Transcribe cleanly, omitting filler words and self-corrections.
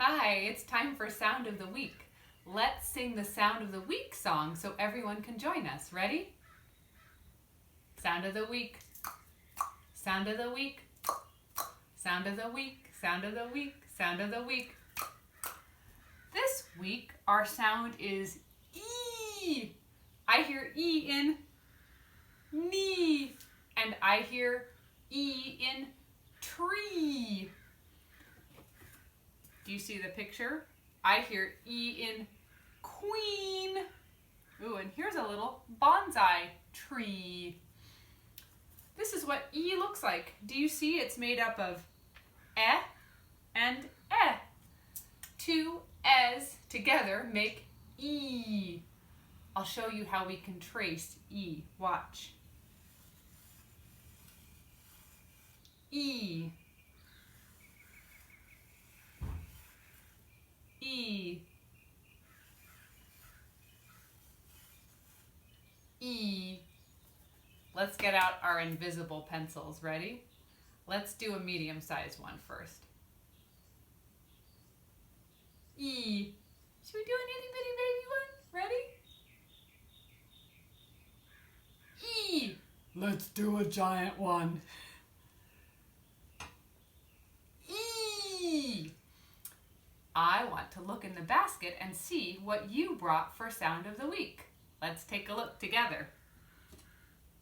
Hi, it's time for Sound of the Week. Let's sing the Sound of the Week song so everyone can join us. Ready? Sound of the Week. Sound of the Week. Sound of the Week. Sound of the Week. Sound of the Week. This week our sound is E. I hear E in knee, and I hear E in tree. Do you see the picture? I hear E in queen. Ooh, and here's a little bonsai tree. This is what E looks like. Do you see it's made up of E and E? Two E's together make E. I'll show you how we can trace E. Watch. E. E. E. Let's get out our invisible pencils. Ready? Let's do a medium-sized one first. E. Should we do an itty-bitty baby one? Ready? E. Let's do a giant one. E. I want to look in the basket and see what you brought for Sound of the Week. Let's take a look together.